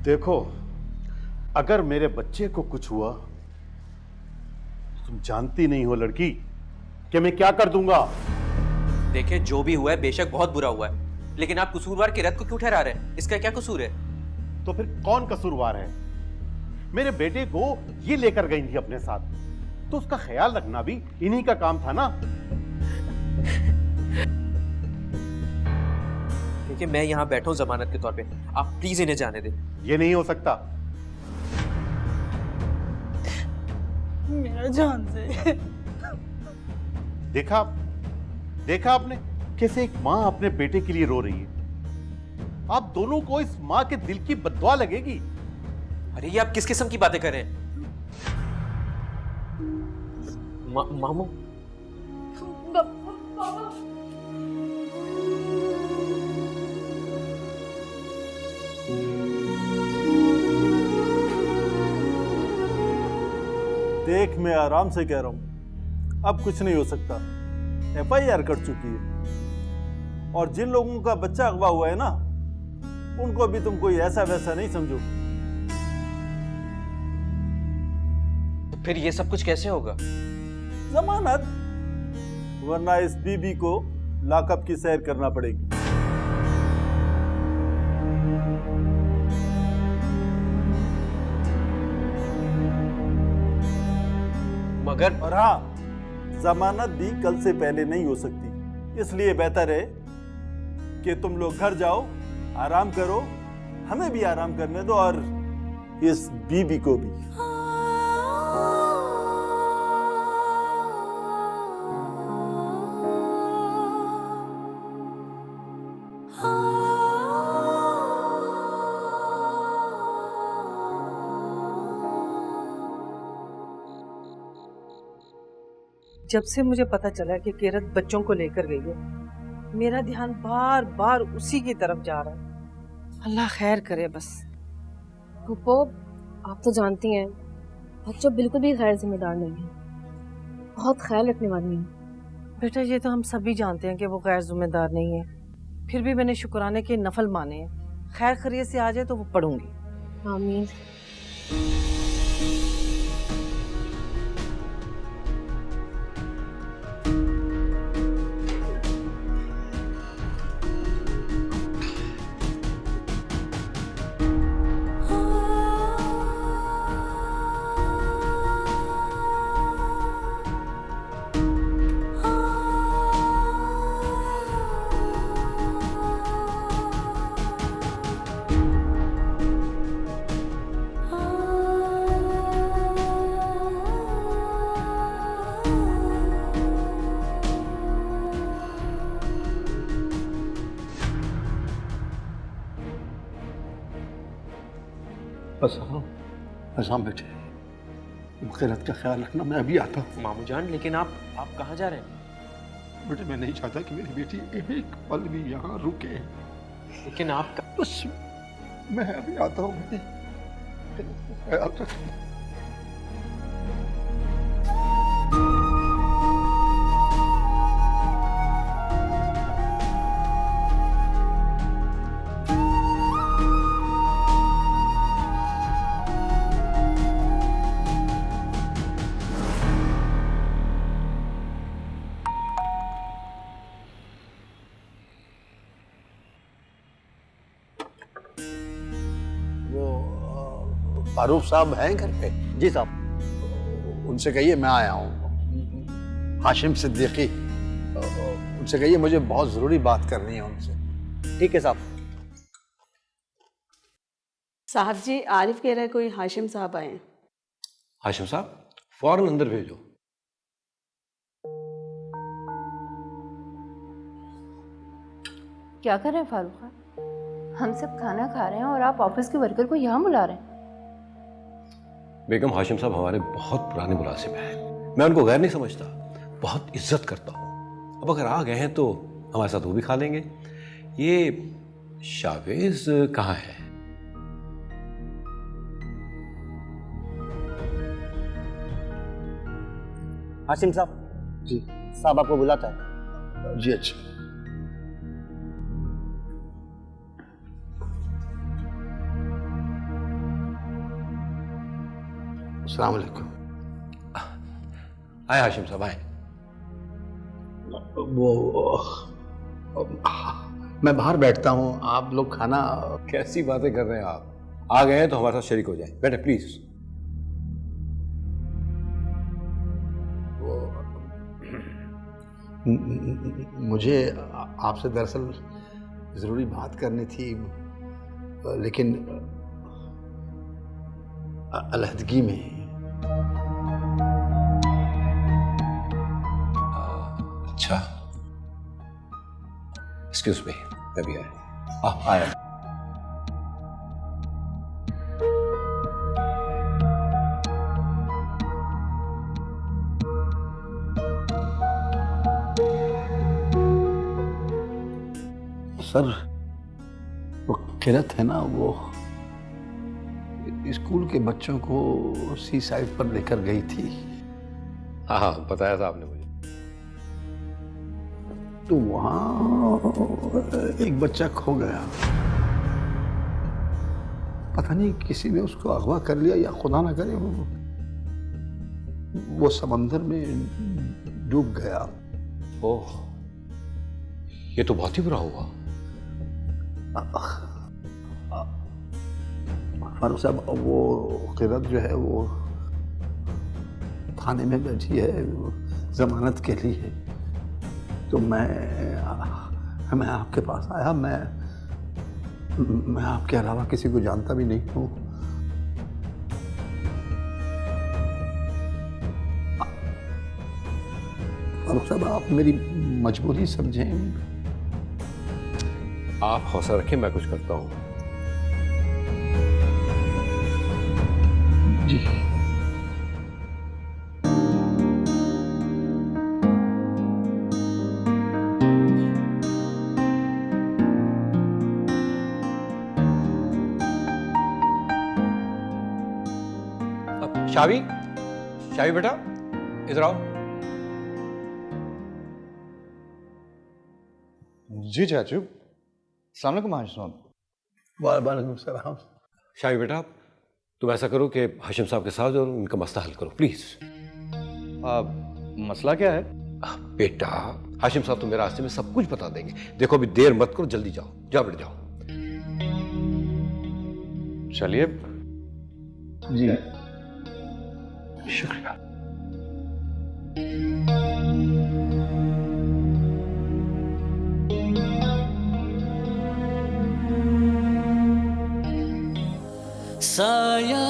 देखो, अगर मेरे बच्चे को कुछ हुआ तो तुम जानती नहीं हो लड़की कि मैं क्या कर दूंगा। देखिए, जो भी हुआ है बेशक बहुत बुरा हुआ है, लेकिन आप कसूरवार किरत को क्यों ठहरा रहे हैं? इसका क्या कसूर है? तो फिर कौन कसूरवार है? मेरे बेटे को ये लेकर गई थी अपने साथ, तो उसका ख्याल रखना भी इन्हीं का काम था ना। देखिए, मैं यहाँ बैठा हूँ जमानत के तौर पे, आप प्लीज इन्हें जाने दें। ये नहीं हो सकता। मेरा जान से देखा आपने कैसे एक मां अपने बेटे के लिए रो रही है। आप दोनों को इस मां के दिल की बद्दुआ लगेगी। अरे ये आप किस किस्म की बातें कर रहे हैं? मामू, देख, मैं आराम से कह रहा हूं, अब कुछ नहीं हो सकता। FIR कर चुकी है, और जिन लोगों का बच्चा अगवा हुआ है ना, उनको भी तुम कोई ऐसा वैसा नहीं समझो। तो फिर ये सब कुछ कैसे होगा? जमानत, वरना इस बीबी को लॉकअप की सैर करना पड़ेगी। मगर और हाँ, जमानत भी कल से पहले नहीं हो सकती, इसलिए बेहतर है कि तुम लोग घर जाओ, आराम करो, हमें भी आराम करने दो और इस बीबी को भी। जब से मुझे पता चला कि किरत बच्चों को लेकर गई है, मेरा ध्यान बार बार उसी की तरफ जा रहा है। अल्लाह खैर करे बस। फूफो, आप तो जानती हैं बच्चों बिल्कुल भी गैर जिम्मेदार नहीं है, बहुत ख्याल रखने वाली हैं। बेटा, ये तो हम सभी जानते हैं कि वो गैर जिम्मेदार नहीं है, फिर भी मैंने शुक्राने के नफल माने हैं। खैर खैरियत से आ जाए तो वो पढ़ूंगी। आमीन। असाम बेटे, किरत का ख्याल रखना, मैं अभी आता हूँ। मामू जान, लेकिन आप कहाँ जा रहे हैं? बेटे, मैं नहीं चाहता कि मेरी बेटी एक पल भी यहाँ रुके। लेकिन आप बस मैं अभी आता हूँ बेटे, ख्याल रखना। फारूक साहब हैं घर पे? जी साहब। उनसे कहिए मैं आया हूँ, हाशिम सिद्दीकी। उनसे कहिए मुझे बहुत जरूरी बात करनी है उनसे। ठीक है साहब। साहब जी, आरिफ कह रहा है कोई हाशिम साहब आए हैं। हाशिम साहब, फौरन अंदर भेजो। क्या कर रहे हैं फारूक खान? हम सब खाना खा रहे हैं और आप ऑफिस के वर्कर को यहाँ बुला रहे हैं। बेगम, हाशिम साहब हमारे बहुत पुराने मुलाजिम हैं, मैं उनको गैर नहीं समझता, बहुत इज्जत करता हूँ। अब अगर आ गए हैं तो हमारे साथ वो भी खा लेंगे। ये शावेज कहाँ है? हाशिम साहब जी साहब आपको बुलाता है। जी अच्छा। अस्सलाम वालेकुम। आए हाशिम साहब आए। वो मैं बाहर बैठता हूँ, आप लोग खाना। कैसी बातें कर रहे हैं आप? आ गए हैं तो हमारे साथ शरीक हो जाए। बैठे प्लीज। मुझे आपसे दरअसल ज़रूरी बात करनी थी, लेकिन अलहदगी में। अच्छा, एक्सक्यूज मी, मैं भी आया। आया। सर, वो किरत है ना, वो स्कूल के बच्चों को सी साइड पर लेकर गई थी। हाँ हाँ, बताया था आपने मुझे। तो वहाँ एक बच्चा खो गया। पता नहीं किसी ने उसको अगवा कर लिया या खुदा ना करे वो समंदर में डूब गया। ओह, ये तो बहुत ही बुरा हुआ। फारूक साहब, वो किरत जो है वो थाने में बैठी है जमानत के लिए। तो मैं आपके पास आया। मैं आपके अलावा किसी को जानता भी नहीं हूँ। फारूक साहब, आप मेरी मजबूरी समझें। आप हौसला रखें, मैं कुछ करता हूँ। जी। शावी, शावी बेटा, इधर आओ। जी चाचू। अस्सलाम वालेकुम हाशिम साहब। वालेकुम सलाम। शावी बेटा, तुम ऐसा करो कि हाशिम साहब के साथ और उनका मसला हल करो प्लीज। मसला क्या है? बेटा, हाशिम साहब तुम्हें रास्ते में सब कुछ बता देंगे। देखो अभी देर मत करो, जल्दी जाओ, जाओ बेटा जाओ। चलिए। जी, शुक्रिया। साया